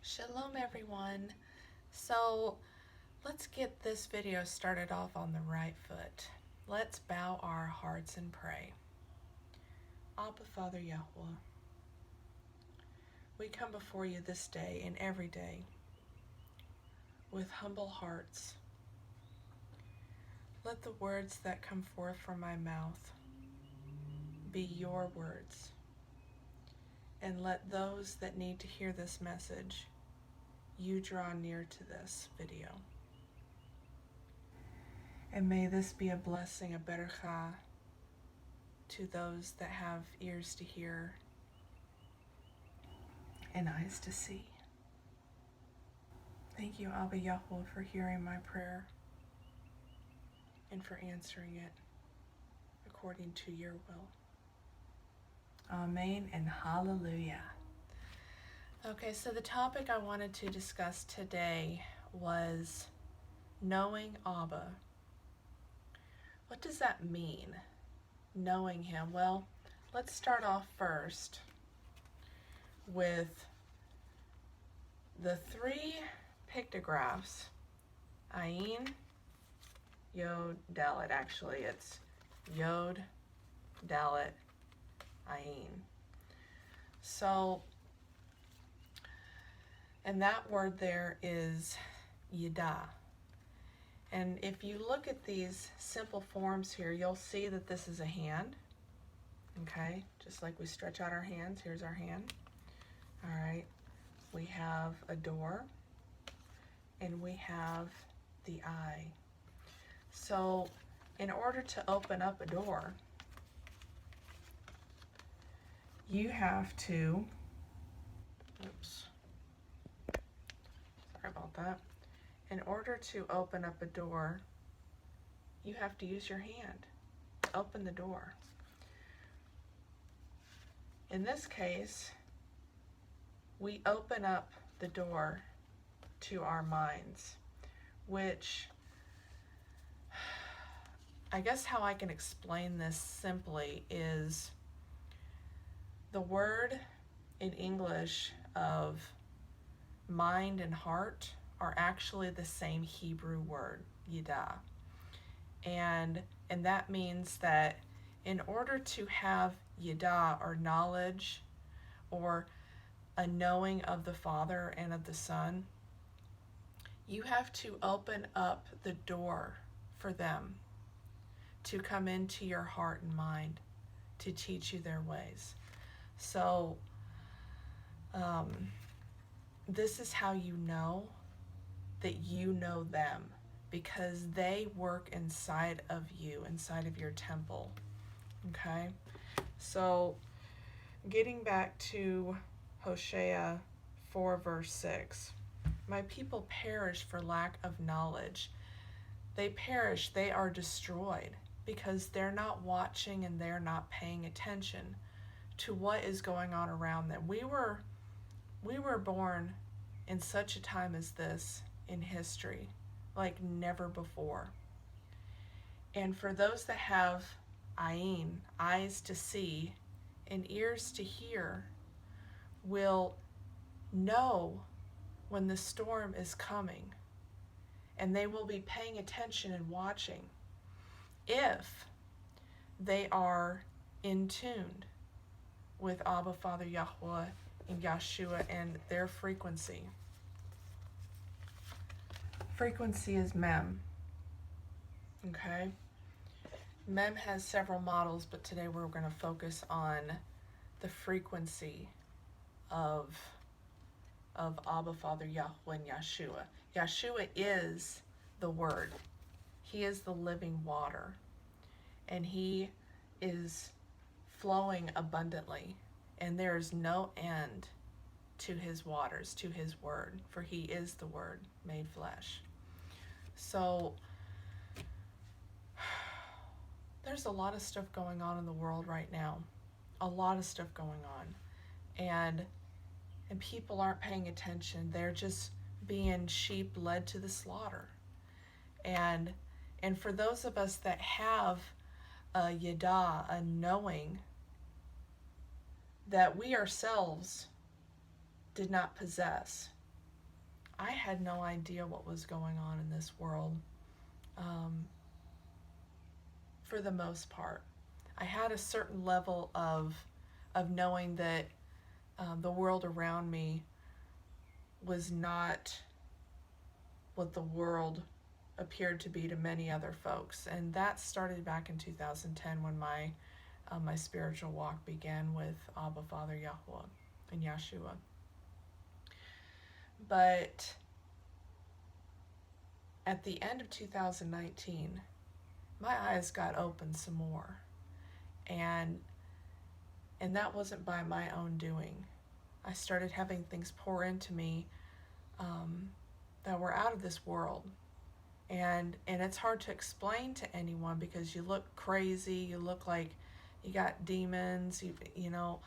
Shalom everyone. So let's get this video started off on the right foot. Let's bow our hearts and pray. Abba Father Yuhuah, we come before you this day and every day with humble hearts. Let the words that come forth from my mouth be your words, and let those that need to hear this message, you draw near to this video. And may this be a blessing, a berachah, to those that have ears to hear and eyes to see. Thank you, Abba Yuhuah, for hearing my prayer and for answering it according to your will. Amen and hallelujah. Okay, so the topic I wanted to discuss today was knowing Abba. What does that mean, knowing him? Well, let's start off first with the three pictographs. Ayin, Yod, Dalet. Actually, it's Yod, Dalet, Ayin. So, and that word there is Yada. And if you look at these simple forms here, you'll see that this is a hand. Okay, just like we stretch out our hands, here's our hand. All right, we have a door, and we have the eye. So, in order to open up a door, you have to, sorry about that. In order to open up a door, you have to use your hand to open the door. In this case, we open up the door to our minds, which I guess how I can explain this simply is the word in English of mind and heart are actually the same Hebrew word, yada. And that means that in order to have yada, or knowledge, or a knowing of the Father and of the Son, you have to open up the door for them to come into your heart and mind to teach you their ways. So this is how you know that you know them, because they work inside of you, inside of your temple. Okay, so getting back to Hosea 4 verse 6, my people perish for lack of knowledge. They perish, they are destroyed, because they're not watching and they're not paying attention to what is going on around them. We were born in such a time as this in history, like never before. And for those that have ayin, eyes to see, and ears to hear, will know when the storm is coming, and they will be paying attention and watching if they are in tune with Abba Father Yuhuah and Yuhshua and their frequency. Frequency is Mem. Okay? Mem has several models, but today we're going to focus on the frequency of Abba Father Yuhuah and Yuhshua. Yuhshua is the Word. He is the living water, and he is flowing abundantly, and there is no end to his waters, to his word, for he is the Word made flesh. So there's a lot of stuff going on in the world right now, a lot of stuff going on, and people aren't paying attention. They're just being sheep led to the slaughter. And for those of us that have a yada, a knowing that we ourselves did not possess, I had no idea what was going on in this world, for the most part. I had a certain level of knowing that the world around me was not what the world appeared to be to many other folks, and that started back in 2010 when my spiritual walk began with Abba Father Yuhuah and Yeshua. But at the end of 2019, my eyes got open some more, and that wasn't by my own doing. I started having things pour into me that were out of this world. And it's hard to explain to anyone because you look crazy, you look like you got demons, you know,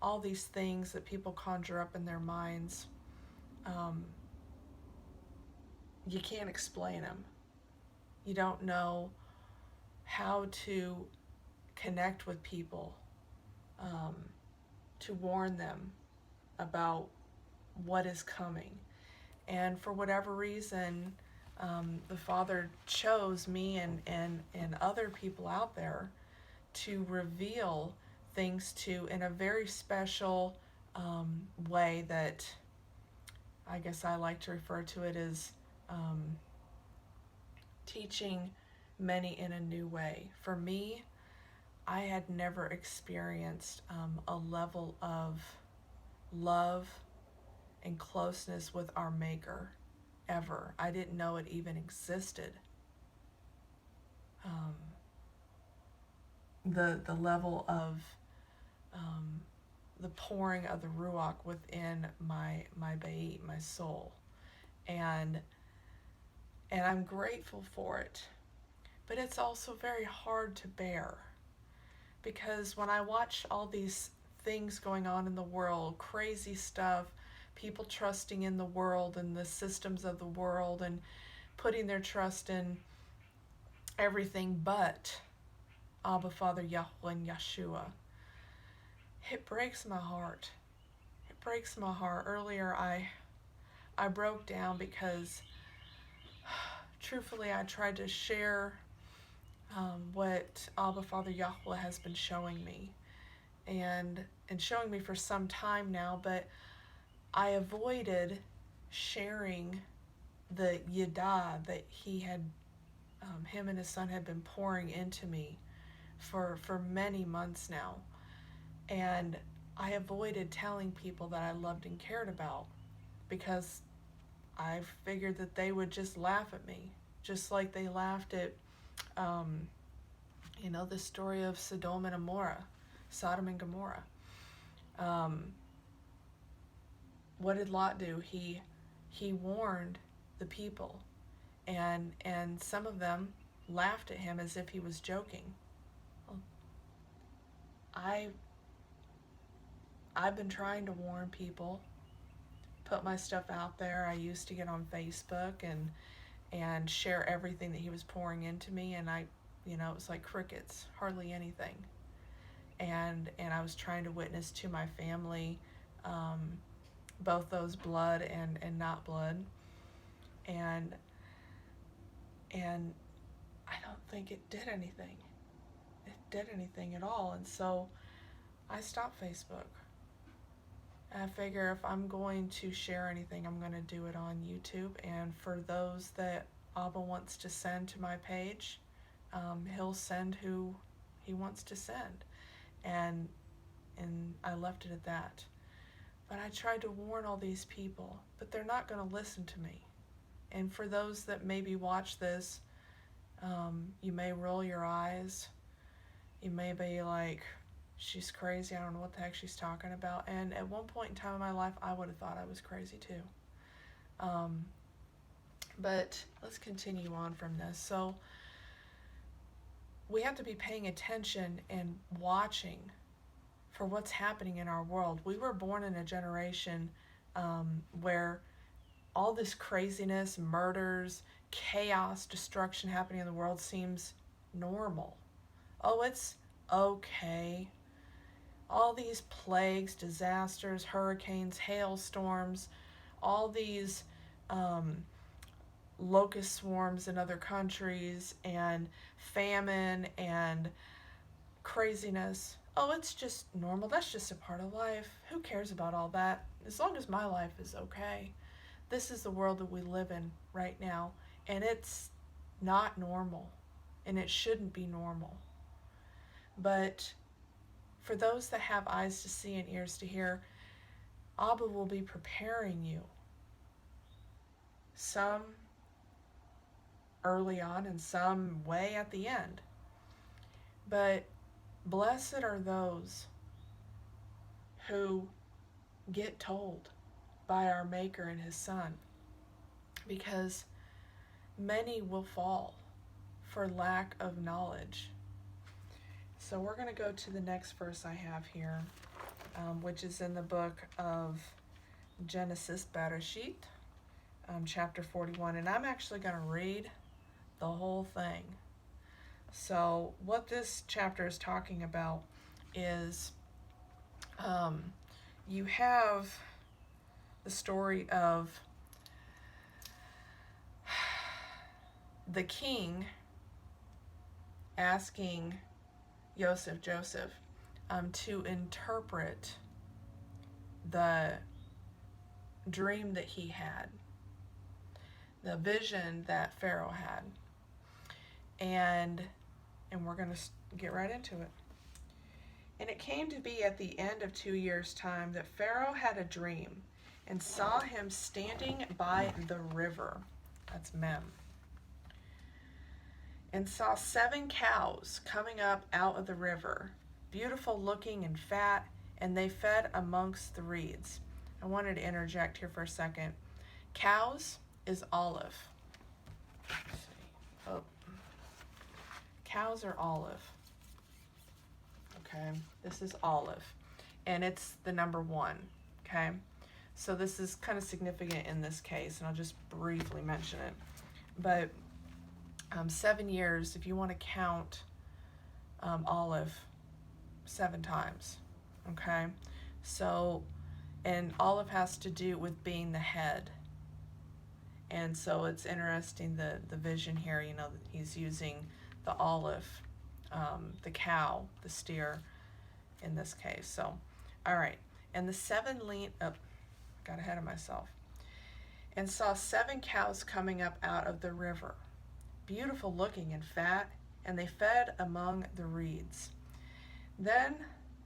all these things that people conjure up in their minds. You can't explain them. You don't know how to connect with people, to warn them about what is coming. And for whatever reason, the Father chose me and other people out there to reveal things to in a very special way that I guess I like to refer to it as teaching many in a new way. For me, I had never experienced a level of love and closeness with our Maker ever. I didn't know it even existed. The level of the pouring of the Ruach within my Ba'it, my soul, and I'm grateful for it. But it's also very hard to bear, because when I watch all these things going on in the world, crazy stuff, people trusting in the world and the systems of the world and putting their trust in everything but Abba Father Yuhuah and Yeshua, it breaks my heart. It breaks my heart. Earlier I broke down because truthfully I tried to share what Abba Father Yuhuah has been showing me and showing me for some time now, but I avoided sharing the yada that he had, him and his son had been pouring into me for many months now. And I avoided telling people that I loved and cared about because I figured that they would just laugh at me, just like they laughed at, the story of Sodom and Gomorrah. What did Lot do? He warned the people, and some of them laughed at him as if he was joking. Well, I've been trying to warn people, put my stuff out there. I used to get on Facebook and share everything that he was pouring into me, and it was like crickets, hardly anything. And I was trying to witness to my family, both those blood and not blood, and I don't think it did anything. It did anything at all, and so I stopped Facebook. I figure if I'm going to share anything, I'm going to do it on YouTube, and for those that Abba wants to send to my page, he'll send who he wants to send, and I left it at that. But I tried to warn all these people, but they're not going to listen to me. And for those that maybe watch this, you may roll your eyes. You may be like, she's crazy, I don't know what the heck she's talking about. And at one point in time in my life, I would have thought I was crazy too. But let's continue on from this. So we have to be paying attention and watching for what's happening in our world. We were born in a generation where all this craziness, murders, chaos, destruction happening in the world seems normal. Oh, it's okay. All these plagues, disasters, hurricanes, hailstorms, all these locust swarms in other countries and famine and craziness. Oh, it's just normal. That's just a part of life. Who cares about all that? As long as my life is okay. This is the world that we live in right now, and it's not normal, and it shouldn't be normal. But for those that have eyes to see and ears to hear, Abba will be preparing you. Some early on and some way at the end. But blessed are those who get told by our Maker and His Son, because many will fall for lack of knowledge. So we're going to go to the next verse I have here, which is in the book of Genesis, Bereshit, chapter 41. And I'm actually going to read the whole thing. So what this chapter is talking about is you have the story of the king asking Joseph, to interpret the dream that he had, the vision that Pharaoh had. And we're going to get right into it. And it came to be at the end of 2 years' time that Pharaoh had a dream and saw him standing by the river. That's Mem. And saw 7 cows coming up out of the river, beautiful looking and fat, and they fed amongst the reeds. I wanted to interject here for a second. Cows is olive. Let's see. Oh. Cows are olive. Okay, this is olive, and it's the number 1. Okay, so this is kind of significant in this case, and I'll just briefly mention it. But 7 years, if you want to count olive 7 times. Okay, so, and olive has to do with being the head. And so it's interesting, the vision here, you know, he's using the olive, the cow, the steer in this case. So, all right. And the 7 lean, got ahead of myself. And saw 7 cows coming up out of the river, beautiful looking and fat, and they fed among the reeds. Then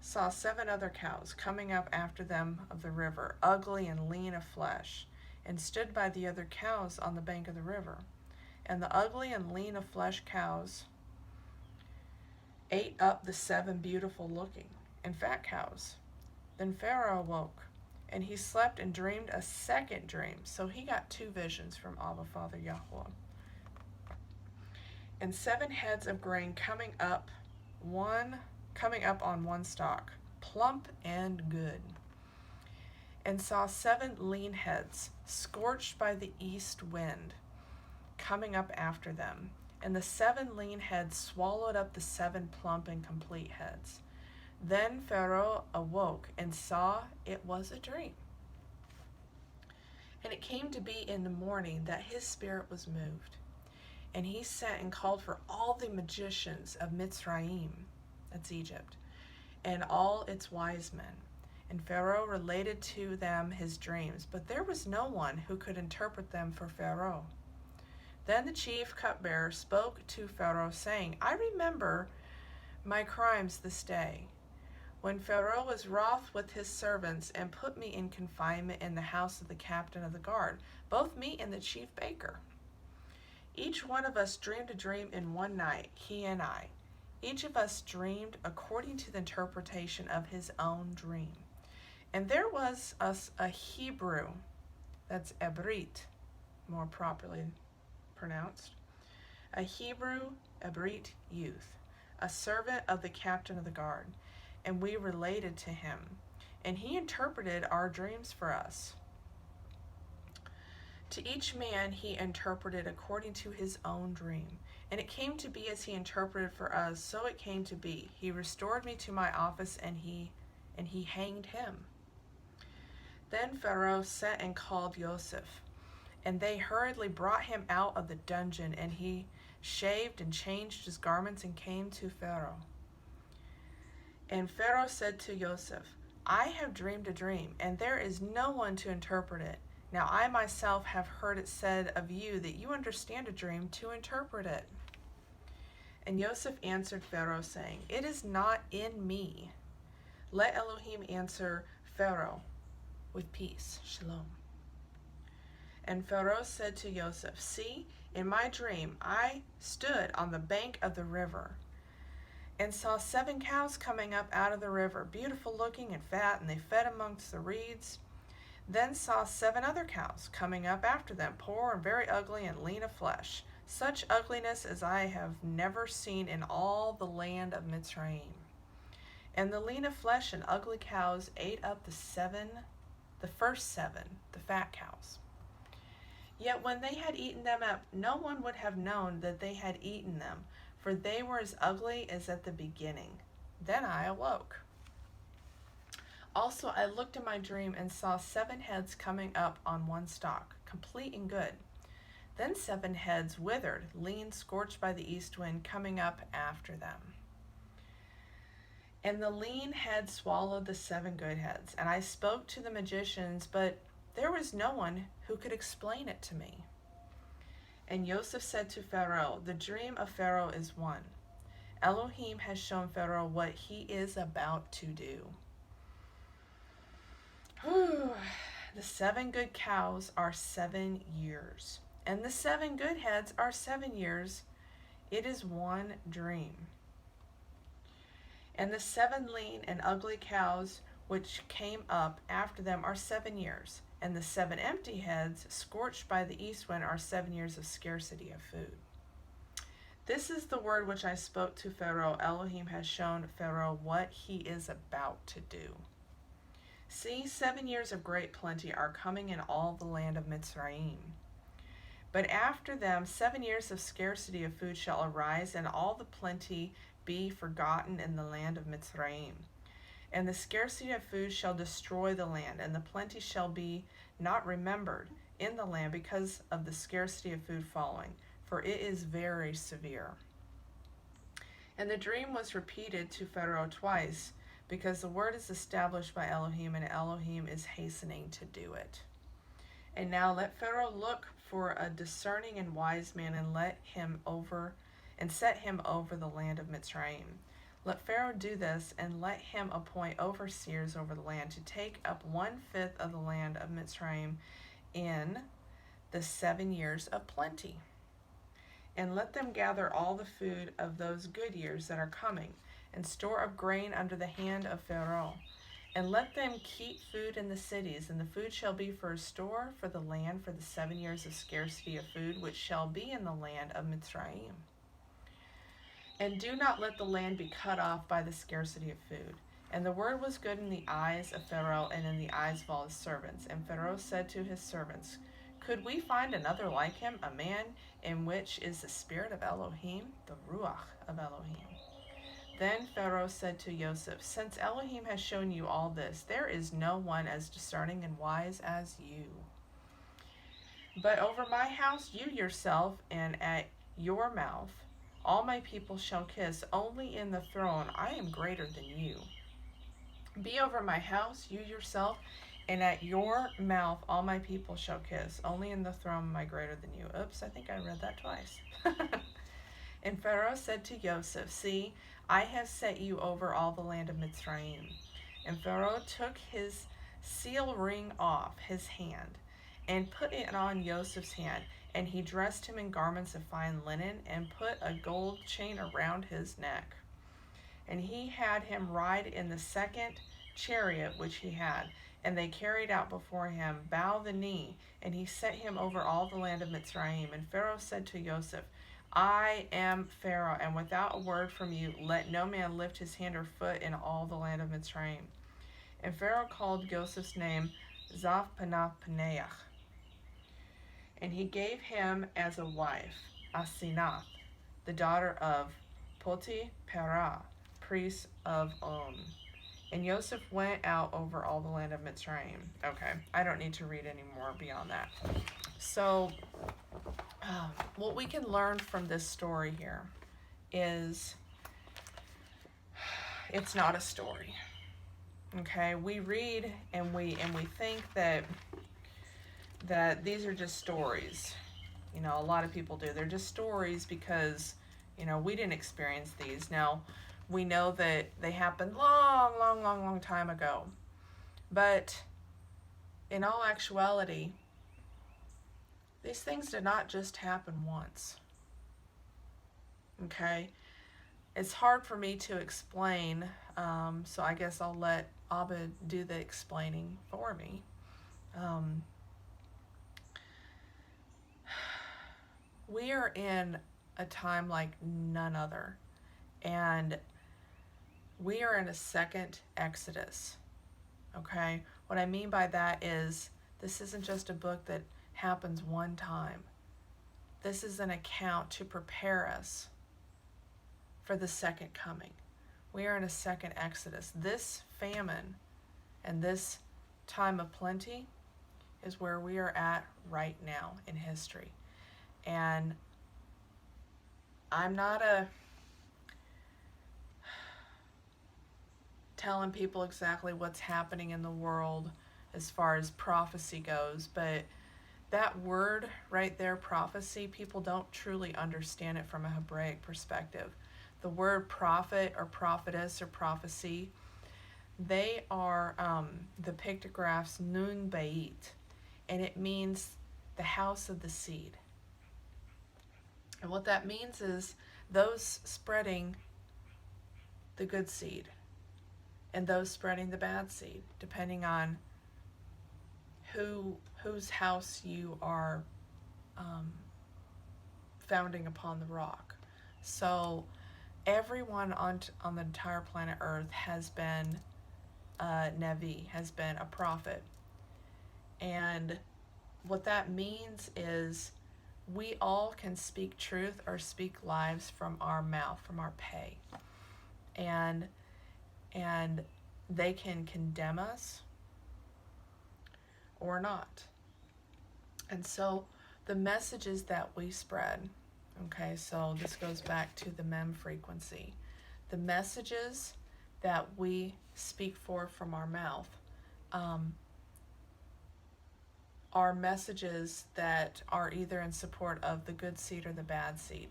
saw 7 other cows coming up after them of the river, ugly and lean of flesh, and stood by the other cows on the bank of the river. And the ugly and lean of flesh cows ate up the 7 beautiful looking and fat cows. Then Pharaoh awoke, and he slept and dreamed a second dream. So he got 2 visions from Abba Father Yuhuah. And 7 heads of grain coming up on one stalk, plump and good. And saw 7 lean heads, scorched by the east wind, coming up after them. And the 7 lean heads swallowed up the 7 plump and complete heads. Then Pharaoh awoke and saw it was a dream. And it came to be in the morning that his spirit was moved. And he sent and called for all the magicians of Mitzrayim, that's Egypt, and all its wise men. And Pharaoh related to them his dreams, but there was no one who could interpret them for Pharaoh. Then the chief cupbearer spoke to Pharaoh, saying, I remember my crimes this day, when Pharaoh was wroth with his servants and put me in confinement in the house of the captain of the guard, both me and the chief baker. Each one of us dreamed a dream in one night, he and I. Each of us dreamed according to the interpretation of his own dream. And there was us a Hebrew, that's Ebrit, more properly pronounced, a Hebrew Ebrit youth, a servant of the captain of the guard, and we related to him, and he interpreted our dreams for us. To each man he interpreted according to his own dream, and it came to be as he interpreted for us, so it came to be. He restored me to my office, and he hanged him. Then Pharaoh sent and called Joseph, And they hurriedly brought him out of the dungeon, and he shaved and changed his garments and came to Pharaoh. And Pharaoh said to Joseph, I have dreamed a dream, and there is no one to interpret it. Now I myself have heard it said of you that you understand a dream to interpret it. And Joseph answered Pharaoh, saying, It is not in me. Let Elohim answer Pharaoh with peace. Shalom. And Pharaoh said to Joseph, See, in my dream I stood on the bank of the river and saw 7 cows coming up out of the river, beautiful looking and fat, and they fed amongst the reeds. Then saw 7 other cows coming up after them, poor and very ugly and lean of flesh, such ugliness as I have never seen in all the land of Mitzrayim. And the lean of flesh and ugly cows ate up the first 7, the fat cows. Yet when they had eaten them up, no one would have known that they had eaten them, for they were as ugly as at the beginning. Then I awoke. Also I looked in my dream and saw 7 heads coming up on one stalk, complete and good. Then 7 heads withered, lean, scorched by the east wind, coming up after them. And the lean head swallowed the 7 good heads. And I spoke to the magicians, but there was no one who could explain it to me. And Joseph said to Pharaoh, The dream of Pharaoh is one. Elohim has shown Pharaoh what he is about to do. The 7 good cows are 7 years, and the 7 good heads are 7 years. It is one dream. And the 7 lean and ugly cows which came up after them are 7 years, and the 7 empty heads scorched by the east wind are 7 years of scarcity of food. This is the word which I spoke to Pharaoh. Elohim has shown Pharaoh what he is about to do. See, 7 years of great plenty are coming in all the land of Mitzrayim. But after them 7 years of scarcity of food shall arise, and all the plenty be forgotten in the land of Mitzrayim. And the scarcity of food shall destroy the land, and the plenty shall be not remembered in the land because of the scarcity of food following, for it is very severe. And the dream was repeated to Pharaoh twice, because the word is established by Elohim, and Elohim is hastening to do it. And now let Pharaoh look for a discerning and wise man, and set him over the land of Mitzrayim. Let Pharaoh do this, and let him appoint overseers over the land to take up 1/5 of the land of Mitzrayim in the 7 years of plenty. And let them gather all the food of those good years that are coming, and store up grain under the hand of Pharaoh. And let them keep food in the cities, and the food shall be for a store for the land for the 7 years of scarcity of food, which shall be in the land of Mitzrayim. And do not let the land be cut off by the scarcity of food. And the word was good in the eyes of Pharaoh and in the eyes of all his servants. And Pharaoh said to his servants, Could we find another like him, a man in which is the spirit of Elohim, the Ruach of Elohim? Then Pharaoh said to Joseph, Since Elohim has shown you all this, there is no one as discerning and wise as you. But over my house you yourself, and at your mouth all my people shall kiss. Only in the throne I am greater than you. Be over my house, you yourself, and at your mouth all my people shall kiss. Only in the throne am I greater than you. Oops, I think I read that twice. And Pharaoh said to Joseph, See, I have set you over all the land of Mitzrayim. And Pharaoh took his seal ring off his hand and put it on Joseph's hand. And he dressed him in garments of fine linen and put a gold chain around his neck. And he had him ride in the 2nd chariot which he had. And they carried out before him, bow the knee. And he set him over all the land of Mitzrayim. And Pharaoh said to Joseph, I am Pharaoh, and without a word from you, let no man lift his hand or foot in all the land of Mitzrayim. And Pharaoh called Joseph's name Zaphnath-Paneach. And he gave him as a wife Asenath, the daughter of Potiphera, priest of On. And Joseph went out over all the land of Mitzrayim. Okay, I don't need to read any more beyond that. So, what we can learn from this story here is it's not a story. Okay, we read and we think that these are just stories. You know, a lot of people do. They're just stories because, you know, we didn't experience these. Now, we know that they happened long time ago. But in all actuality, these things did not just happen once. Okay? It's hard for me to explain, so I guess I'll let Abba do the explaining for me. We are in a time like none other, and we are in a second Exodus. Okay? What I mean by that is this isn't just a book that happens one time. This is an account to prepare us for the second coming. We are in a second Exodus. This famine and this time of plenty is where we are at right now in history. And I'm not telling people exactly what's happening in the world as far as prophecy goes, but that word right there, prophecy, people don't truly understand it from a Hebraic perspective. The word prophet or prophetess or prophecy, they are the pictographs nun beit, and it means the house of the seed. And what that means is those spreading the good seed and those spreading the bad seed, depending on whose house you are founding upon the rock. So everyone on the entire planet Earth has been a Nevi, has been a prophet. And what that means is we all can speak truth or speak lies from our mouth, from our pay. And they can condemn us or not. And so the messages that we spread, okay, so this goes back to the mem frequency. The messages that we speak forth from our mouth are messages that are either in support of the good seed or the bad seed.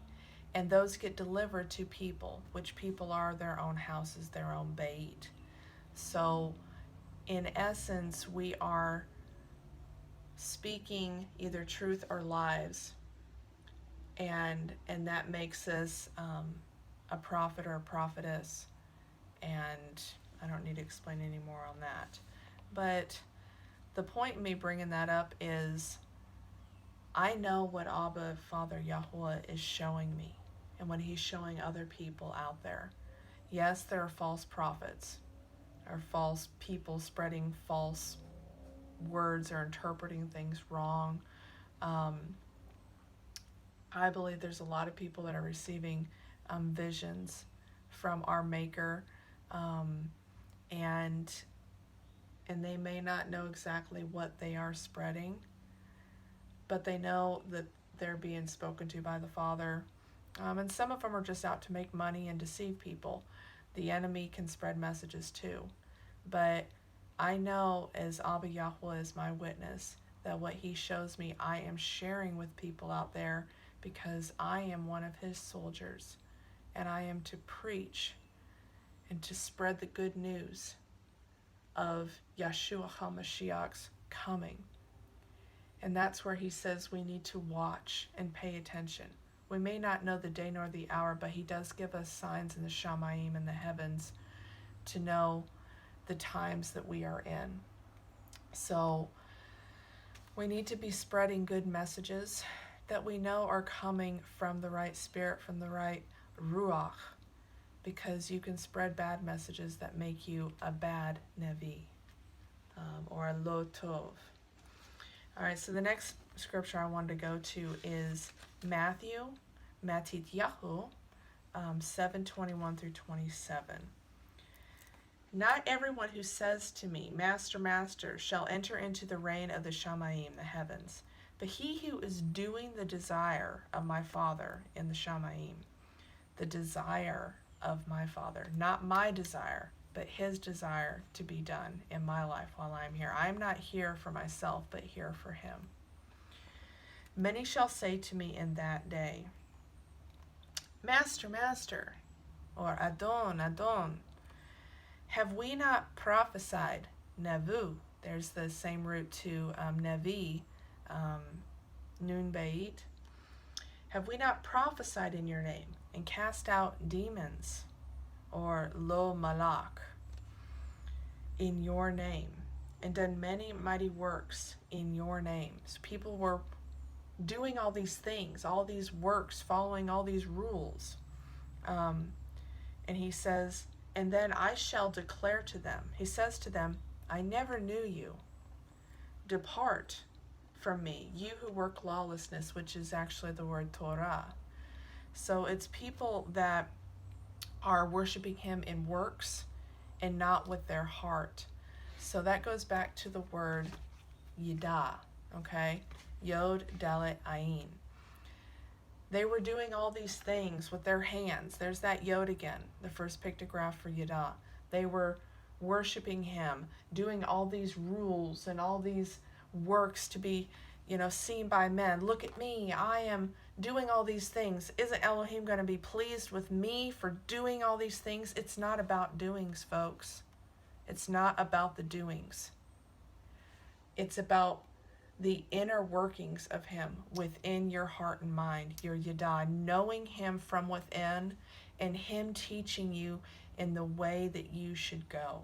And those get delivered to people, which people are their own houses, their own bait. So in essence, we are speaking either truth or lies, and that makes us a prophet or a prophetess. And I don't need to explain any more on that. But the point in me bringing that up is I know what Abba Father Yuhuah is showing me and what he's showing other people out there. Yes, there are false prophets or false people spreading false words or interpreting things wrong. I believe there's a lot of people that are receiving visions from our Maker, and they may not know exactly what they are spreading, but they know that they're being spoken to by the Father. And some of them are just out to make money and deceive people. The enemy can spread messages too. But I know, as Abba Yuhuah is my witness, that what he shows me I am sharing with people out there because I am one of his soldiers, and I am to preach and to spread the good news of Yuhshua Mashiach's coming. And that's where he says we need to watch and pay attention. We may not know the day nor the hour, but he does give us signs in the Shamayim, in the heavens, to know the times that we are in. So we need to be spreading good messages that we know are coming from the right spirit, from the right ruach, because you can spread bad messages that make you a bad Nevi, or a lo tov. All right, so the next scripture I wanted to go to is Matthew 7:21 through 27. Not everyone who says to me, Master, Master, shall enter into the reign of the Shamayim, the heavens, but he who is doing the desire of my Father in the Shamayim, the desire of my Father, not my desire, but his desire to be done in my life while I am here. I am not here for myself, but here for him. Many shall say to me in that day, Master, Master, or Adon, Adon, have we not prophesied? Nevu, there's the same root to Nevi, Nun Beit. Have we not prophesied in your name and cast out demons, or Lo Malak, in your name, and done many mighty works in your name? So people were doing all these things, all these works, following all these rules. And he says, and then I shall declare to them, he says to them, I never knew you. Depart from me, you who work lawlessness, which is actually the word Torah. So it's people that are worshiping him in works and not with their heart. So that goes back to the word Yida, okay? Yod, Dalet, Ayin. They were doing all these things with their hands. There's that Yod again, the first pictograph for Yada. They were worshiping him, doing all these rules and all these works to be, seen by men. Look at me, I am doing all these things. Isn't Elohim going to be pleased with me for doing all these things? It's not about doings, folks. It's not about the doings. It's about the inner workings of him within your heart and mind, your Yada, knowing him from within and him teaching you in the way that you should go.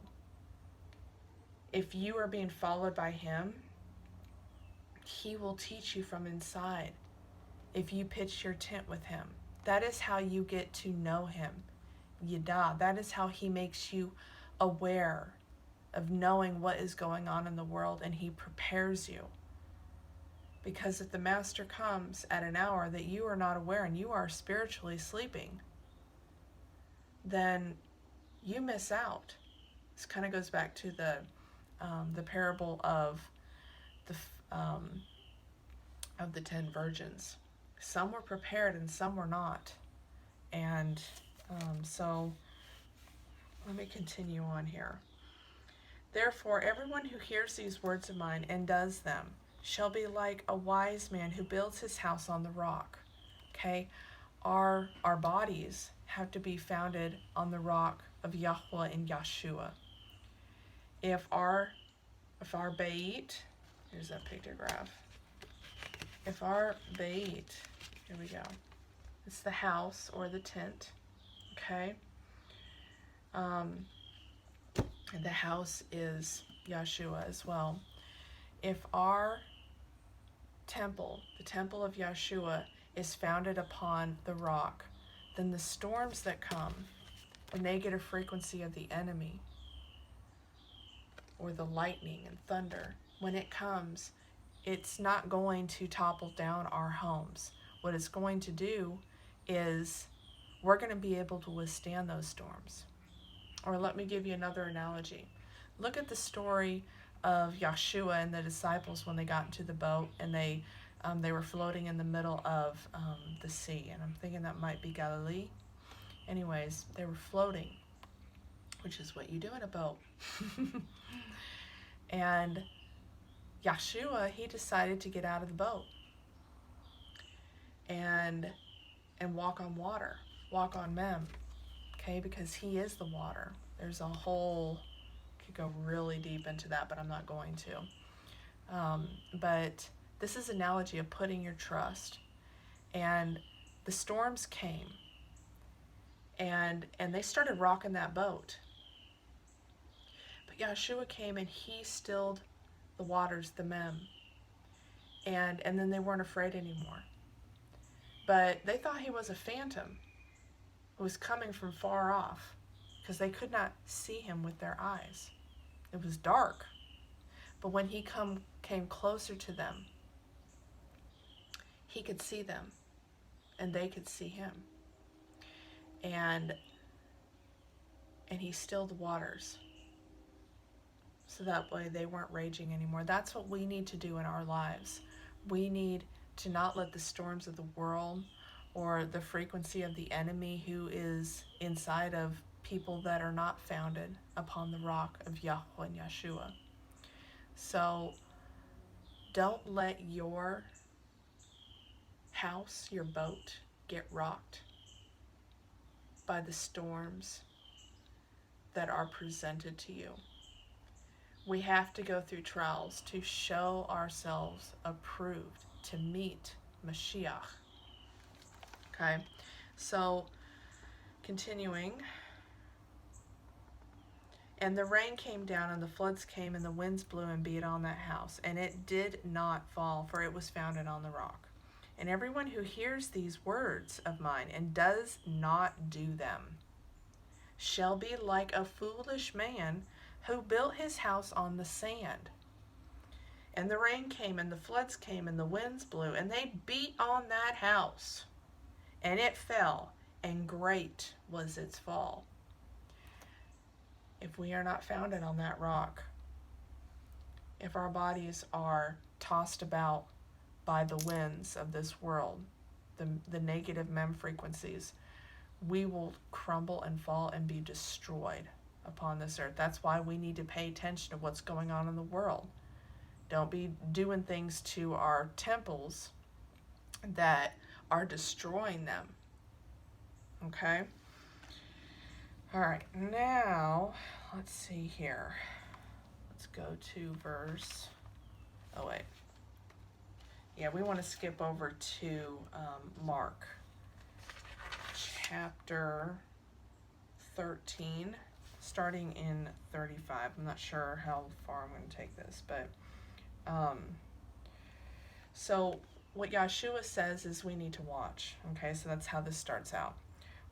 If you are being followed by him, he will teach you from inside. If you pitch your tent with him, that is how you get to know him. Yada, that is how he makes you aware of knowing what is going on in the world, and he prepares you. Because if the master comes at an hour that you are not aware and you are spiritually sleeping, then you miss out. This kind of goes back to the parable of the 10 virgins. Some were prepared and some were not. And so let me continue on here. Therefore, everyone who hears these words of mine and does them shall be like a wise man who builds his house on the rock. Okay? Our bodies have to be founded on the rock of Yahweh and Yuhshua. If our Beit, here's that pictograph. If our Beit, here we go. It's the house or the tent. Okay? The house is Yuhshua as well. If our temple, the temple of Yuhshua, is founded upon the rock, then the storms that come, the negative frequency of the enemy, or the lightning and thunder, when it comes, it's not going to topple down our homes. What it's going to do is we're going to be able to withstand those storms. Or let me give you another analogy. Look at the story of Yuhshua and the disciples when they got into the boat and they were floating in the middle of the sea. And I'm thinking that might be Galilee. Anyways, they were floating, which is what you do in a boat. And Yuhshua, he decided to get out of the boat and walk on water, walk on mem. Okay, because he is the water. There's a whole, could go really deep into that, but I'm not going to. But this is an analogy of putting your trust. And the storms came, and they started rocking that boat. But Yuhshua came and he stilled the waters, the mem. And then they weren't afraid anymore. But they thought he was a phantom who was coming from far off because they could not see him with their eyes. It was dark. But when he came closer to them, he could see them and they could see him. And he stilled the waters. so that way they weren't raging anymore. That's what we need to do in our lives. We need to not let the storms of the world or the frequency of the enemy who is inside of people that are not founded upon the rock of Yahuwah and Yeshua. So don't let your house, your boat, get rocked by the storms that are presented to you. We have to go through trials to show ourselves approved to meet Mashiach. Okay, so continuing. And the rain came down, and the floods came, and the winds blew and beat on that house. And it did not fall, for it was founded on the rock. And everyone who hears these words of mine and does not do them shall be like a foolish man who built his house on the sand. And the rain came, and the floods came, and the winds blew, and they beat on that house. And it fell, and great was its fall. If we are not founded on that rock, if our bodies are tossed about by the winds of this world, the negative mem frequencies, we will crumble and fall and be destroyed upon this earth. That's why we need to pay attention to what's going on in the world. Don't be doing things to our temples that are destroying them. Okay? All right, now, let's see here. Let's go to verse, oh wait. Yeah, we want to skip over to Mark, chapter 13, starting in 35. I'm not sure how far I'm going to take this, but, so what Yuhshua says is we need to watch. Okay, so that's how this starts out.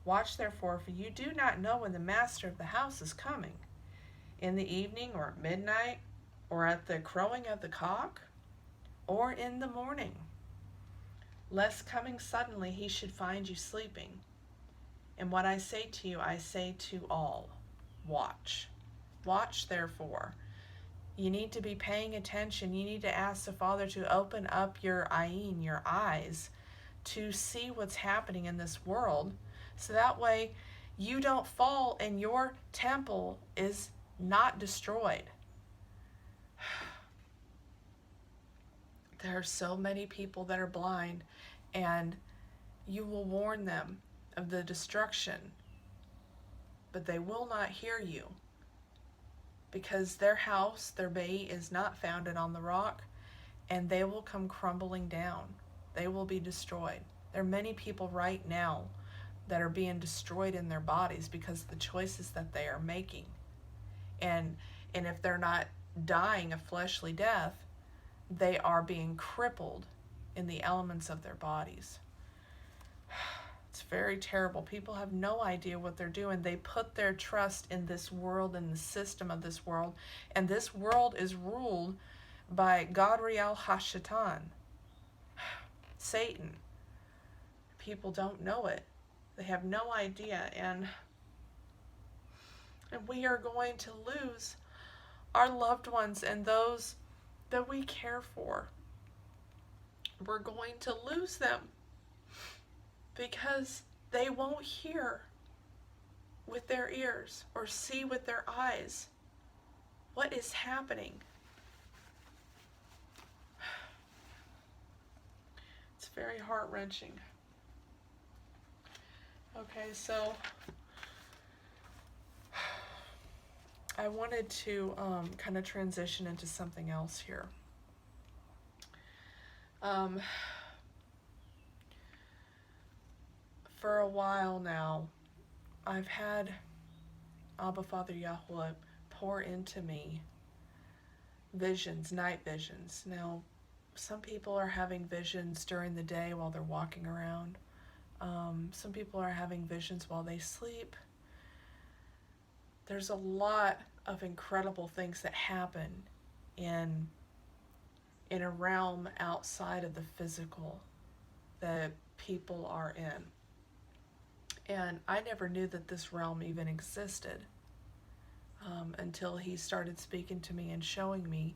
Watch therefore, for you do not know when the master of the house is coming, in the evening, or at midnight, or at the crowing of the cock, or in the morning, lest coming suddenly he should find you sleeping. And what I say to you, I say to all, watch. Watch therefore. You need to be paying attention. You need to ask the Father to open up your ayin, your eyes, to see what's happening in this world, so that way you don't fall and your temple is not destroyed. There are so many people that are blind, and you will warn them of the destruction, but they will not hear you, because their house, their bay, is not founded on the rock, and they will come crumbling down. They will be destroyed. There are many people right now that are being destroyed in their bodies because of the choices that they are making. And if they're not dying a fleshly death, they are being crippled in the elements of their bodies. It's very terrible. People have no idea what they're doing. They put their trust in this world and the system of this world, and this world is ruled by Gadriel Hashatan, Satan. People don't know it. They have no idea, and we are going to lose our loved ones and those that we care for. We're going to lose them because they won't hear with their ears or see with their eyes what is happening. It's very heart-wrenching. Okay, so I wanted to kind of transition into something else here. For a while now, I've had Abba Father Yuhuah pour into me visions, night visions. Now, some people are having visions during the day while they're walking around. Some people are having visions while they sleep. There's a lot of incredible things that happen in a realm outside of the physical that people are in. And I never knew that this realm even existed. until he started speaking to me and showing me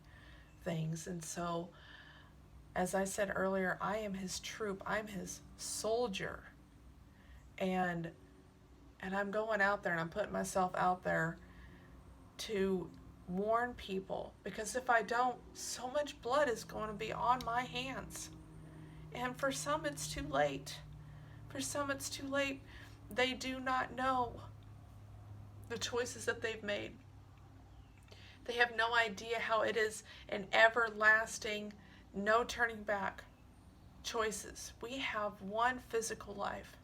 things. And so, as I said earlier, I am his troop. I'm his soldier. And I'm going out there and I'm putting myself out there to warn people, because if I don't, so much blood is going to be on my hands. And for some it's too late. For some it's too late. They do not know the choices that they've made. They have no idea how it is an everlasting, no turning back choices. We have one physical life,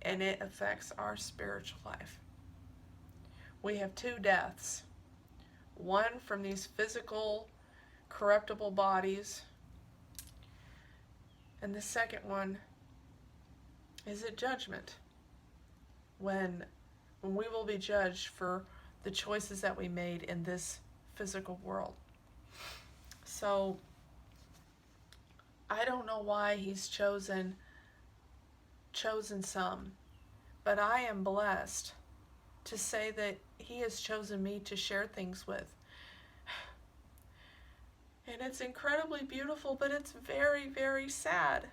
and it affects our spiritual life. We have two deaths. One from these physical, corruptible bodies, and the second one is at judgment, when we will be judged for the choices that we made in this physical world. So I don't know why he's chosen some, but I am blessed to say that he has chosen me to share things with. And it's incredibly beautiful, but it's very, very sad.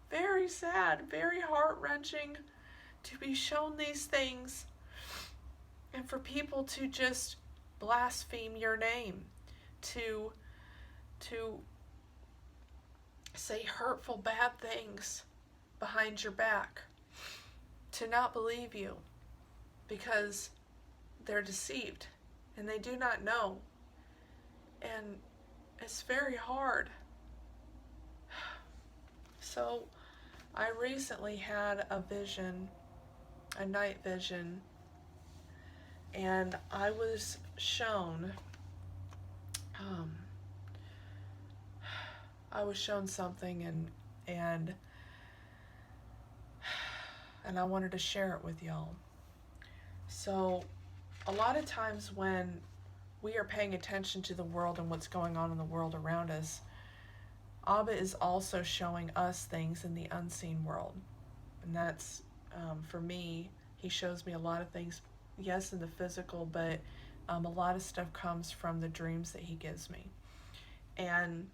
Very sad, very heart-wrenching to be shown these things and for people to just blaspheme your name, to say hurtful, bad things behind your back, to not believe you because they're deceived and they do not know. And it's very hard. So I recently had a vision, a night vision, and I was shown something, and I wanted to share it with y'all. So a lot of times when we are paying attention to the world and what's going on in the world around us, Abba is also showing us things in the unseen world. And that's, for me, he shows me a lot of things, yes, in the physical, but a lot of stuff comes from the dreams that he gives me. And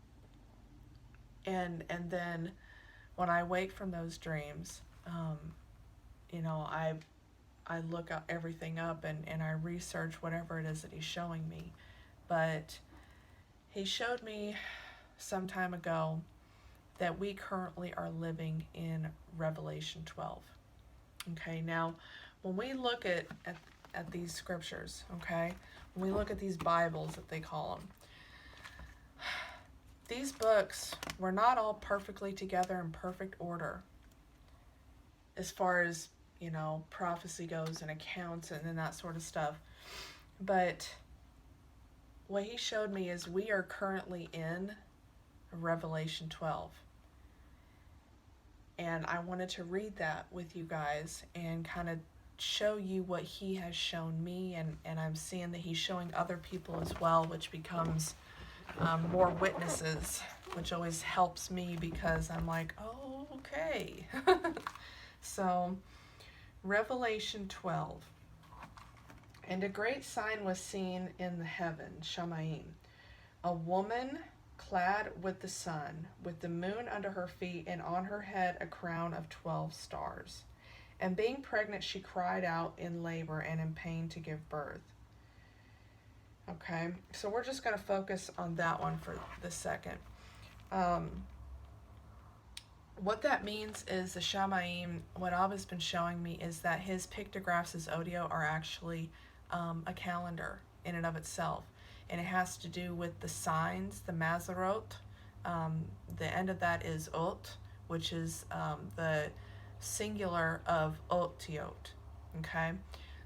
then when I wake from those dreams, I look up everything up and I research whatever it is that he's showing me. But he showed me some time ago that we currently are living in Revelation 12. Okay, now when we look at these scriptures, okay, when we look at these Bibles that they call them, these books were not all perfectly together in perfect order as far as, prophecy goes and accounts and that sort of stuff. But what he showed me is we are currently in Revelation 12. And I wanted to read that with you guys and kind of show you what he has shown me, and I'm seeing that he's showing other people as well, which becomes more witnesses, which always helps me because I'm like, oh, okay. So, Revelation 12. And a great sign was seen in the heaven, Shamayim, a woman clad with the sun, with the moon under her feet, and on her head a crown of 12 stars. And being pregnant, she cried out in labor and in pain to give birth. Okay, so we're just going to focus on that one for this second. What that means is the Shamayim, what Abba's been showing me is that his pictographs, his OTiOT, are actually a calendar in and of itself. And it has to do with the signs, the Mazarot. The end of that is OT, which is the singular of OTiOT. Okay?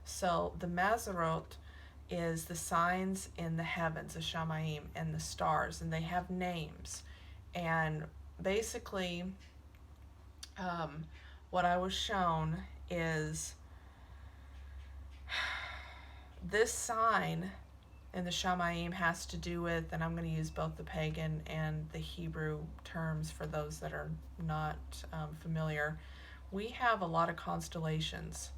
So the Mazarot is the signs in the heavens, the Shamayim, and the stars, and they have names. And basically, what I was shown is this sign in the Shamayim has to do with, and I'm going to use both the pagan and the Hebrew terms for those that are not familiar. We have a lot of constellations,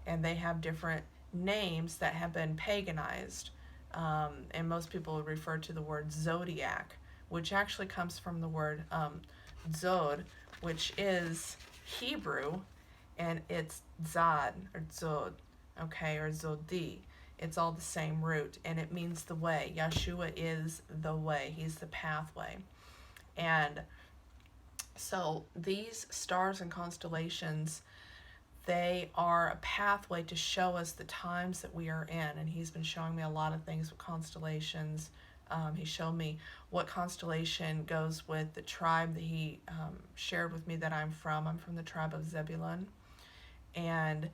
and they have different names that have been paganized. And most people refer to the word zodiac, which actually comes from the word zod, which is Hebrew, and it's zad or zod, okay, or zodi. It's all the same root, and it means the way. Yeshua is the way. He's the pathway. And so these stars and constellations, they are a pathway to show us the times that we are in. And he's been showing me a lot of things with constellations. He showed me what constellation goes with the tribe that he shared with me that I'm from. I'm from the tribe of Zebulun. And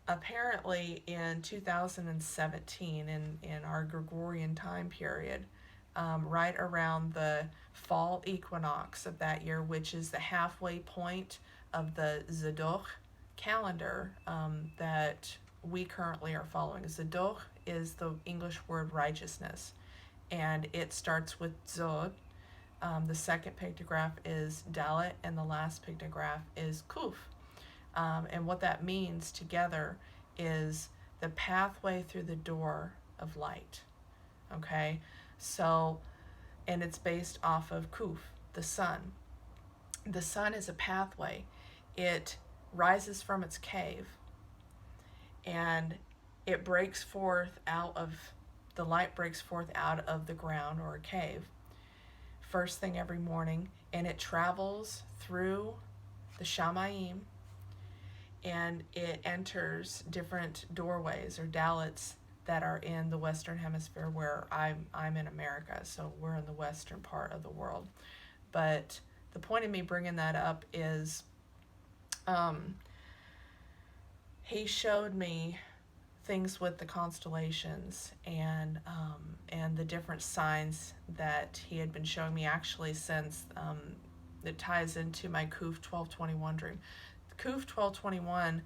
apparently in 2017, in our Gregorian time period, right around the fall equinox of that year, which is the halfway point of the Zadok calendar that we currently are following. Zadok is the English word righteousness, and it starts with Zod. The second pictograph is Dalet, and the last pictograph is Kuf. And what that means together is the pathway through the door of light. Okay? So, and it's based off of Kuf, the sun. The sun is a pathway. It rises from its cave, and it breaks forth out of, the light breaks forth out of the ground or a cave first thing every morning, and it travels through the Shamayim, and it enters different doorways or dalets that are in the Western Hemisphere, where I'm in America, so we're in the western part of the world. But the point of me bringing that up is he showed me things with the constellations and the different signs that he had been showing me, actually since it ties into my Kuf 1221 dream. Kuf 1221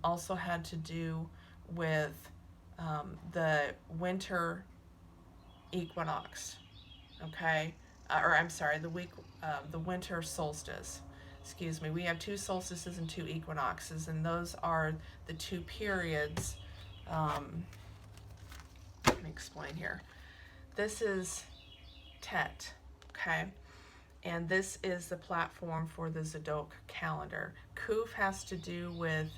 also had to do with the winter equinox, okay, or I'm sorry, the winter solstice. Excuse me. We have two solstices and two equinoxes, and those are the two periods. Let me explain here. This is Tet, okay, and this is the platform for the Zadok calendar. Kuf has to do with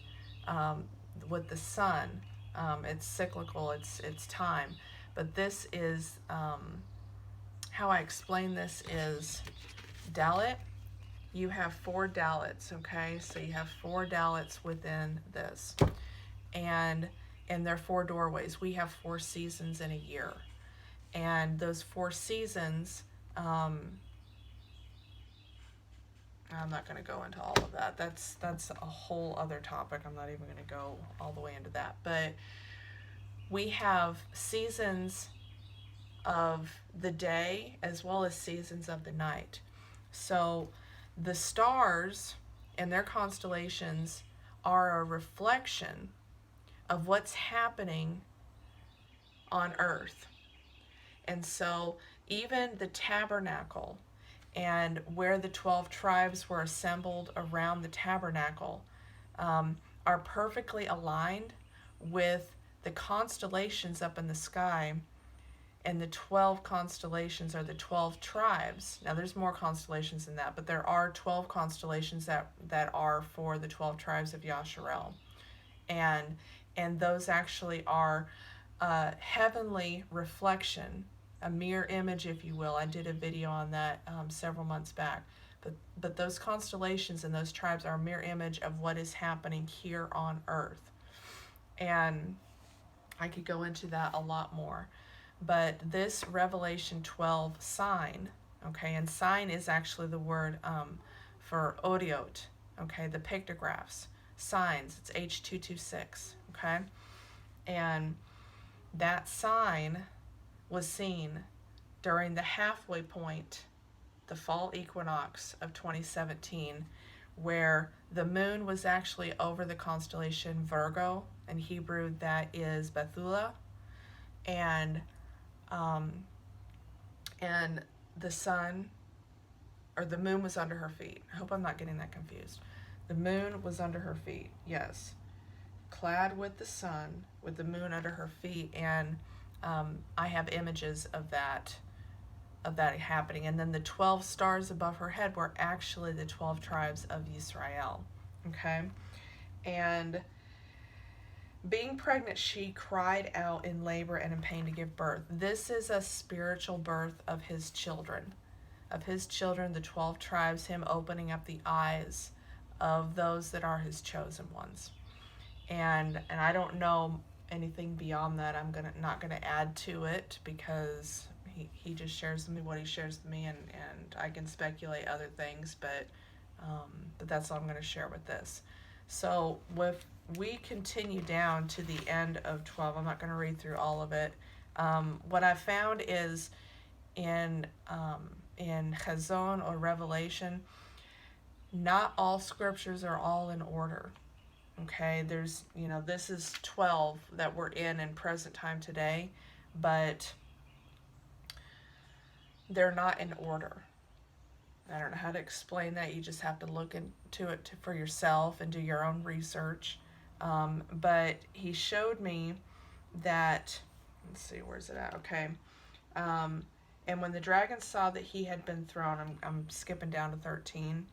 the sun. It's cyclical. It's time. But this is how I explain this is Dalet. You have 4 dalets, okay? So you have 4 dalets within this. And there are 4 doorways. We have 4 seasons in a year. And those 4 seasons, I'm not going to go into all of that. That's a whole other topic. I'm not even going to go all the way into that. But we have seasons of the day as well as seasons of the night. So the stars and their constellations are a reflection of what's happening on earth. And so even the tabernacle and where the 12 tribes were assembled around the tabernacle are perfectly aligned with the constellations up in the sky. And the 12 constellations are the 12 tribes. Now there's more constellations than that, but there are 12 constellations that are for the 12 tribes of Yasharel. And those actually are a heavenly reflection, a mirror image, if you will. I did a video on that several months back. But those constellations and those tribes are a mirror image of what is happening here on earth. And I could go into that a lot more. But this Revelation 12 sign, okay, and sign is actually the word for OTiOT, okay, the pictographs, signs, it's H226, okay, and that sign was seen during the halfway point, the fall equinox of 2017, where the moon was actually over the constellation Virgo. In Hebrew, that is Bethula, and the sun, or the moon, was under her feet. I hope I'm not getting that confused. The moon was under her feet, yes. clad with the sun, with the moon under her feet, and I have images of that happening. And then the 12 stars above her head were actually the 12 tribes of Israel. Okay? And being pregnant, she cried out in labor and in pain to give birth. This is a spiritual birth of his children. Of his children, the 12 tribes, him opening up the eyes of those that are his chosen ones. And I don't know anything beyond that. I'm not gonna add to it, because he just shares with me what he shares with me, and I can speculate other things, but that's all I'm gonna share with this. So if we continue down to the end of 12, I'm not gonna read through all of it. What I found is in Chazon or Revelation, not all scriptures are all in order. Okay, there's, this is 12 that we're in present time today, but they're not in order. I don't know how to explain that. You just have to look into it for yourself and do your own research. But he showed me that, let's see, where's it at? Okay. And when the dragon saw that he had been thrown, I'm skipping down to 13.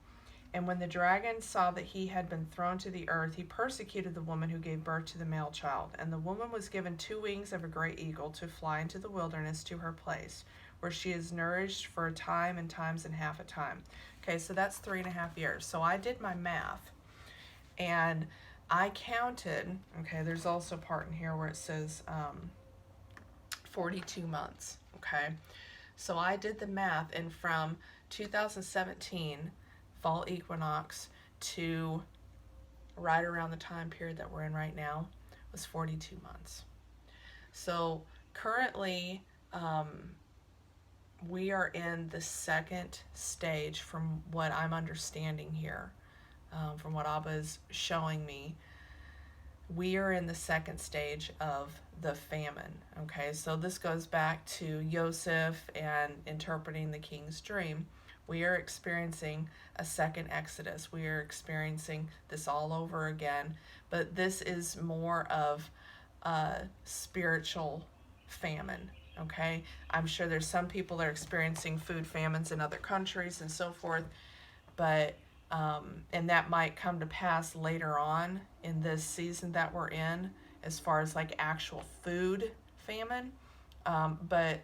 And when the dragon saw that he had been thrown to the earth, he persecuted the woman who gave birth to the male child. And the woman was given 2 wings of a great eagle to fly into the wilderness to her place, where she is nourished for a time and times and half a time. Okay, so that's 3.5 years. So I did my math, and I counted, okay, there's also a part in here where it says 42 months, okay? So I did the math, and from 2017 fall equinox to right around the time period that we're in right now was 42 months. So currently we are in the second stage, from what I'm understanding here, from what Abba is showing me. We are in the second stage of the famine. Okay, so this goes back to Joseph and interpreting the king's dream. We are experiencing a second Exodus. We are experiencing this all over again, but this is more of a spiritual famine, okay? I'm sure there's some people that are experiencing food famines in other countries and so forth, but, and that might come to pass later on in this season that we're in, as far as like actual food famine, but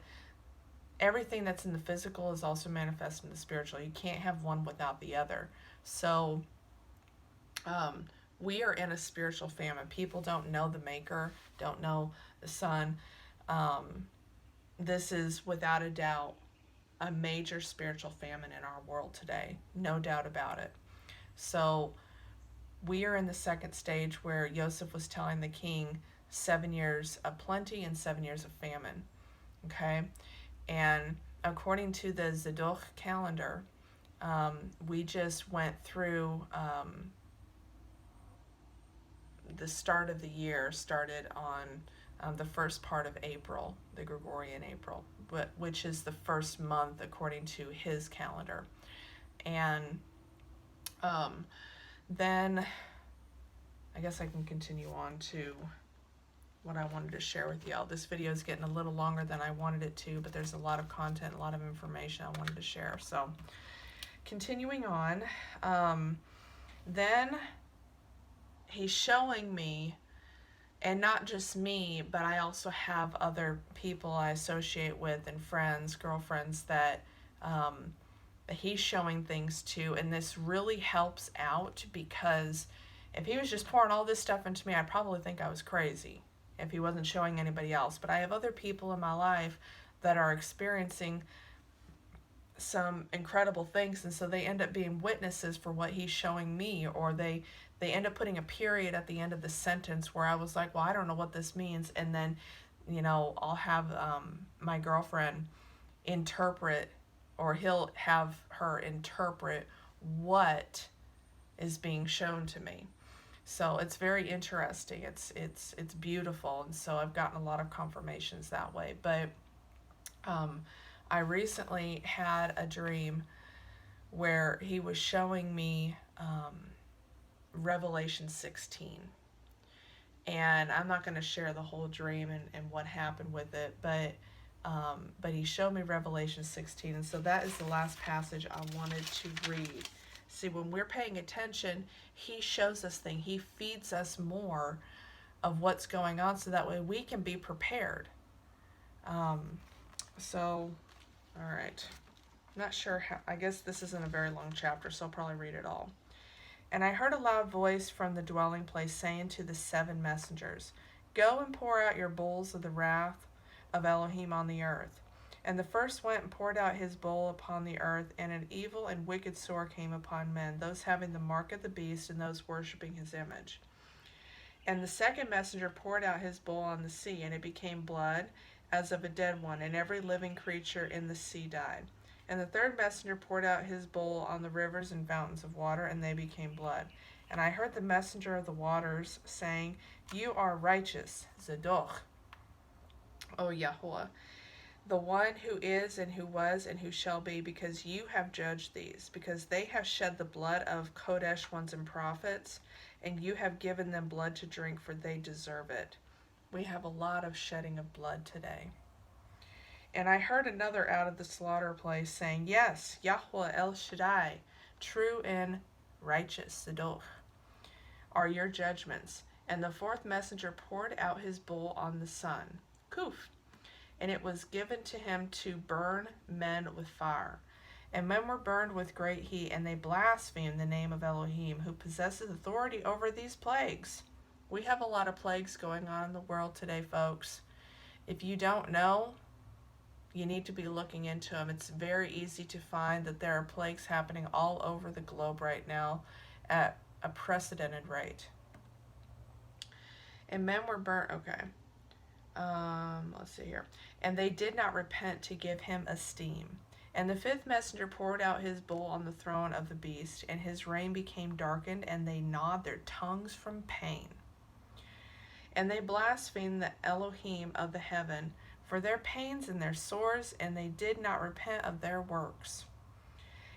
everything that's in the physical is also manifest in the spiritual. You can't have one without the other. So we are in a spiritual famine. People don't know the Maker, don't know the Son. This is without a doubt a major spiritual famine in our world today. No doubt about it. So we are in the second stage where Joseph was telling the king 7 years of plenty and 7 years of famine. Okay? And according to the Zadok calendar, we just went through the start of the year, started on the first part of April, the Gregorian April, which is the first month according to his calendar. And then I guess I can continue on to what I wanted to share with y'all. This video is getting a little longer than I wanted it to, but there's a lot of content, a lot of information I wanted to share. So continuing on, then he's showing me, and not just me, but I also have other people I associate with and friends, girlfriends that he's showing things to, and this really helps out, because if he was just pouring all this stuff into me, I'd probably think I was crazy if he wasn't showing anybody else. But I have other people in my life that are experiencing some incredible things, and so they end up being witnesses for what he's showing me, or they end up putting a period at the end of the sentence where I was like, well, I don't know what this means, and then I'll have my girlfriend interpret, or he'll have her interpret what is being shown to me. So it's very interesting. It's beautiful, and so I've gotten a lot of confirmations that way. But I recently had a dream where he was showing me Revelation 16, And I'm not going to share the whole dream and what happened with it, but he showed me Revelation 16, and so that is the last passage I wanted to read. See, when we're paying attention, he shows us things. He feeds us more of what's going on, so that way we can be prepared. So, all right. Not sure how, I guess this isn't a very long chapter, so I'll probably read it all. And I heard a loud voice from the dwelling place saying to the 7 messengers, "Go and pour out your bowls of the wrath of Elohim on the earth." And the first went and poured out his bowl upon the earth, and an evil and wicked sore came upon men, those having the mark of the beast and those worshipping his image. And the second messenger poured out his bowl on the sea, and it became blood as of a dead one, and every living creature in the sea died. And the third messenger poured out his bowl on the rivers and fountains of water, and they became blood. And I heard the messenger of the waters saying, "You are righteous, Zadoch, O Yahuwah, the one who is and who was and who shall be, because you have judged these, because they have shed the blood of Kodesh ones and prophets, and you have given them blood to drink, for they deserve it." We have a lot of shedding of blood today. And I heard another out of the slaughter place saying, "Yes, Yahweh El Shaddai, true and righteous, Zadoch, are your judgments." And the fourth messenger poured out his bowl on the sun, Kuf, and it was given to him to burn men with fire. And men were burned with great heat, and they blasphemed the name of Elohim, who possesses authority over these plagues. We have a lot of plagues going on in the world today, folks. If you don't know, you need to be looking into them. It's very easy to find that there are plagues happening all over the globe right now at a precedented rate. And men were burnt, okay. Let's see here. And they did not repent to give him esteem. And the fifth messenger poured out his bowl on the throne of the beast, and his reign became darkened, and they gnawed their tongues from pain. And they blasphemed the Elohim of the heaven for their pains and their sores, and they did not repent of their works.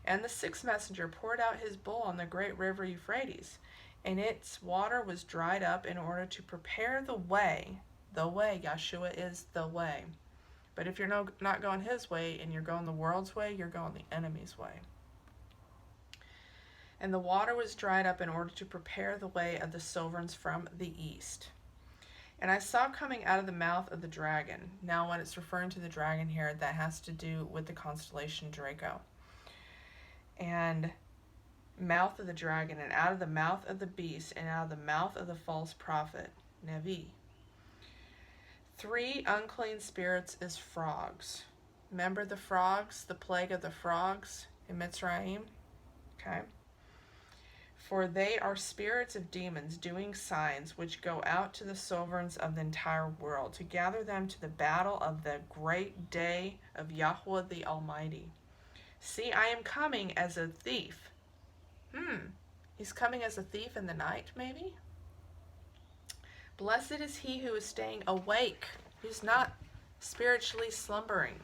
And the sixth messenger poured out his bowl on the great river Euphrates, and its water was dried up in order to prepare the way. The way, Yeshua is the way. But if you're not going his way and you're going the world's way, you're going the enemy's way. And the water was dried up in order to prepare the way of the sovereigns from the east. And I saw coming out of the mouth of the dragon. Now when it's referring to the dragon here, that has to do with the constellation Draco. And mouth of the dragon, and out of the mouth of the beast, and out of the mouth of the false prophet, Nevi. 3 unclean spirits as frogs. Remember the frogs, the plague of the frogs in Mitzrayim? Okay. For they are spirits of demons doing signs, which go out to the sovereigns of the entire world, to gather them to the battle of the great day of Yahweh the Almighty. See, I am coming as a thief. He's coming as a thief in the night, maybe? Blessed is he who is staying awake, who's not spiritually slumbering,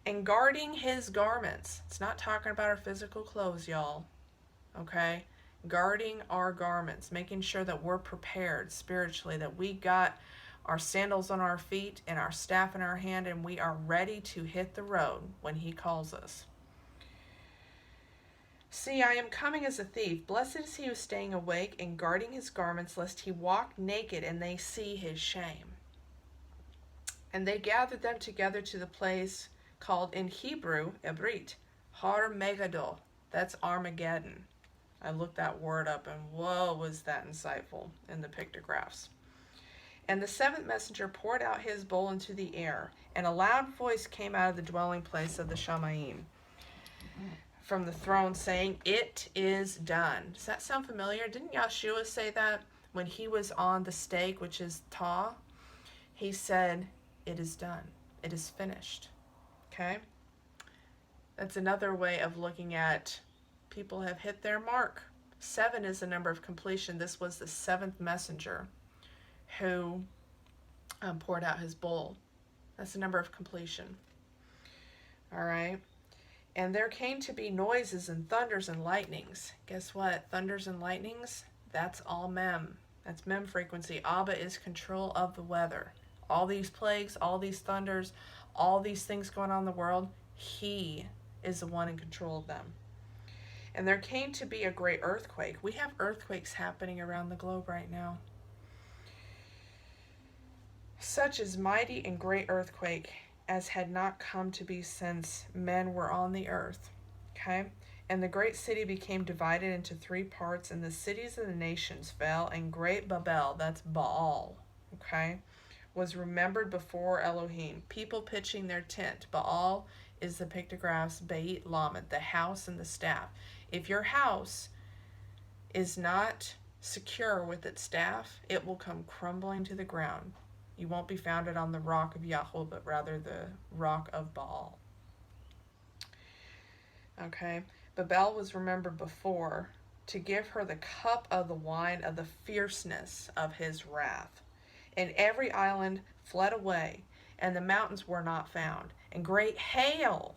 and guarding his garments. It's not talking about our physical clothes, y'all. Okay? Guarding our garments, making sure that we're prepared spiritually, that we got our sandals on our feet and our staff in our hand, and we are ready to hit the road when he calls us. See, I am coming as a thief. Blessed is he who is staying awake and guarding his garments, lest he walk naked and they see his shame. And they gathered them together to the place called in Hebrew, Ebrit, Har Megiddo. That's Armageddon. I looked that word up, and whoa, was that insightful in the pictographs. And the seventh messenger poured out his bowl into the air, and a loud voice came out of the dwelling place of the Shamayim from the throne, saying, "It is done." Does that sound familiar? Didn't Yeshua say that when he was on the stake, which is Ta? He said, "It is done. It is finished." Okay? That's another way of looking at people have hit their mark. 7 is the number of completion. This was the 7th messenger who poured out his bowl. That's the number of completion. All right. And there came to be noises and thunders and lightnings. Guess what? Thunders and lightnings, that's all mem. That's mem frequency. Abba is control of the weather. All these plagues, all these thunders, all these things going on in the world, he is the one in control of them. And there came to be a great earthquake. We have earthquakes happening around the globe right now. Such as mighty and great earthquake as had not come to be since men were on the earth. Okay? And the great city became divided into 3 parts, and the cities of the nations fell, and great Babel, that's Baal, okay, was remembered before Elohim. People pitching their tent. Baal is the pictographs Beit Lamed, the house and the staff. If your house is not secure with its staff, it will come crumbling to the ground. You won't be founded on the rock of Yahweh, but rather the rock of Baal. Okay, Babel was remembered before to give her the cup of the wine of the fierceness of his wrath. And every island fled away, and the mountains were not found. And great hail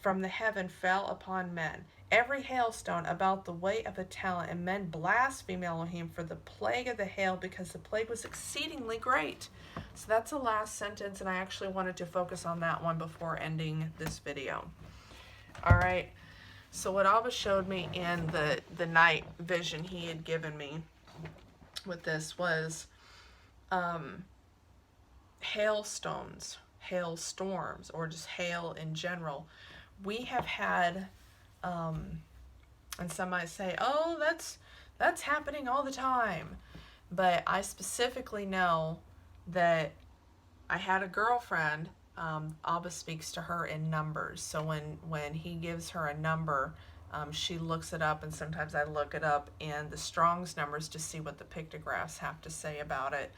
from the heaven fell upon men, every hailstone about the weight of a talent, and men blasphemed Elohim for the plague of the hail, because the plague was exceedingly great. So that's the last sentence, and I actually wanted to focus on that one before ending this video. All right, so what Abba showed me in the night vision he had given me with this was hailstones, hailstorms, or just hail in general. We have had, and some might say, oh, that's happening all the time. But I specifically know that I had a girlfriend, Abba speaks to her in numbers. So when he gives her a number, she looks it up, and sometimes I look it up in the Strong's numbers to see what the pictographs have to say about it.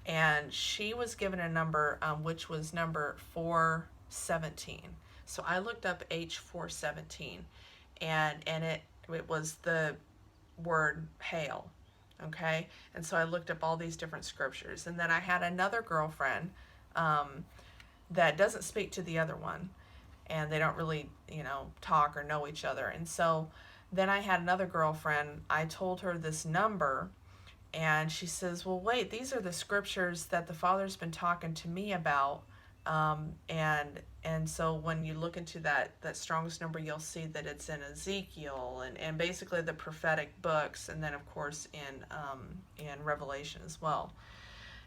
And she was given a number, which was number 417. So I looked up H417, and it was the word hail. Okay, and so I looked up all these different scriptures, and then I had another girlfriend that doesn't speak to the other one, and they don't really, talk or know each other. And so then I had another girlfriend. I told her this number, and she says, well, wait, these are the scriptures that the Father's been talking to me about. And so when you look into that Strong's number, you'll see that it's in Ezekiel and basically the prophetic books, and then of course in Revelation as well.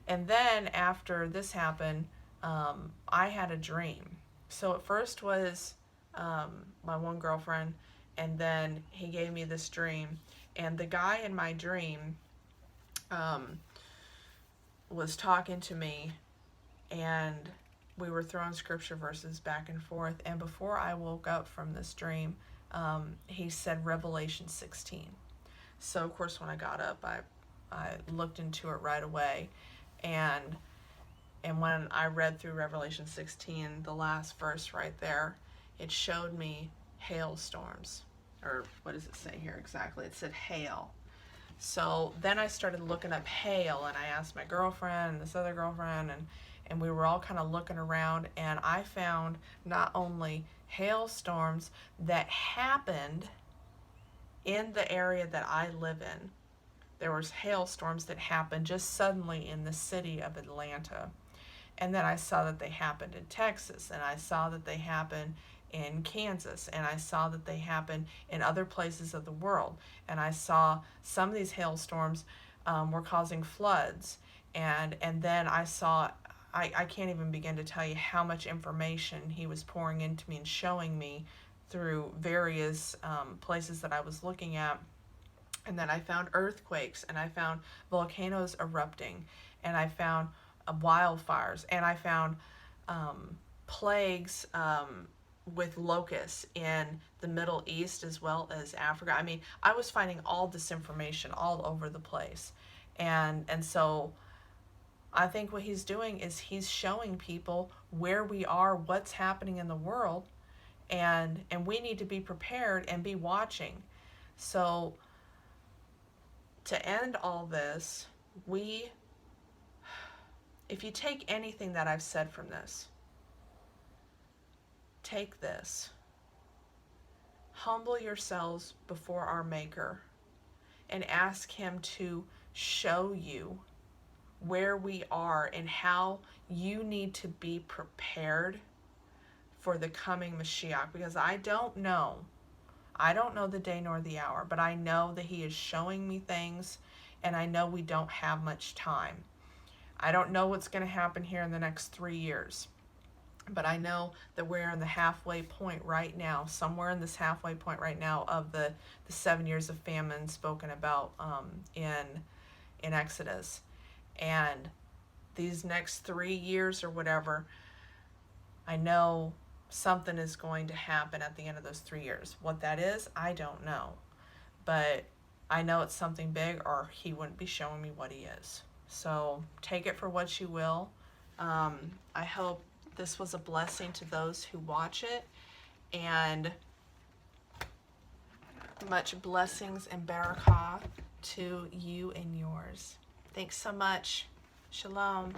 And then after this happened, I had a dream. So at first was my one girlfriend, and then he gave me this dream, and the guy in my dream was talking to me, and we were throwing scripture verses back and forth. And before I woke up from this dream, he said Revelation 16. So of course when I got up, I looked into it right away, and when I read through Revelation 16, the last verse right there, it showed me hailstorms. Or what does it say here exactly? It said hail. So then I started looking up hail, and I asked my girlfriend and this other girlfriend, and we were all kind of looking around, and I found not only hailstorms that happened in the area that I live in. There was hailstorms that happened just suddenly in the city of Atlanta. And then I saw that they happened in Texas, and I saw that they happened in Kansas, and I saw that they happened in other places of the world. And I saw some of these hailstorms were causing floods. And then I saw, I can't even begin to tell you how much information he was pouring into me and showing me through various places that I was looking at. And then I found earthquakes, and I found volcanoes erupting, and I found wildfires, and I found plagues with locusts in the Middle East as well as Africa. I mean, I was finding all this information all over the place. And so I think what he's doing is he's showing people where we are, what's happening in the world, and we need to be prepared and be watching. So to end all this, if you take anything that I've said from this, take this. Humble yourselves before our Maker and ask him to show you where we are and how you need to be prepared for the coming Mashiach, because I don't know the day nor the hour, but I know that he is showing me things, and I know we don't have much time. I don't know what's going to happen here in the next 3 years, but I know that we're in the halfway point right now, somewhere in this halfway point right now of the 7 years of famine spoken about in Exodus. And these next 3 years or whatever, I know something is going to happen at the end of those 3 years. What that is, I don't know. But I know it's something big, or he wouldn't be showing me what he is. So take it for what you will. I hope this was a blessing to those who watch it, and much blessings and barakah to you and yours. Thanks so much. Shalom.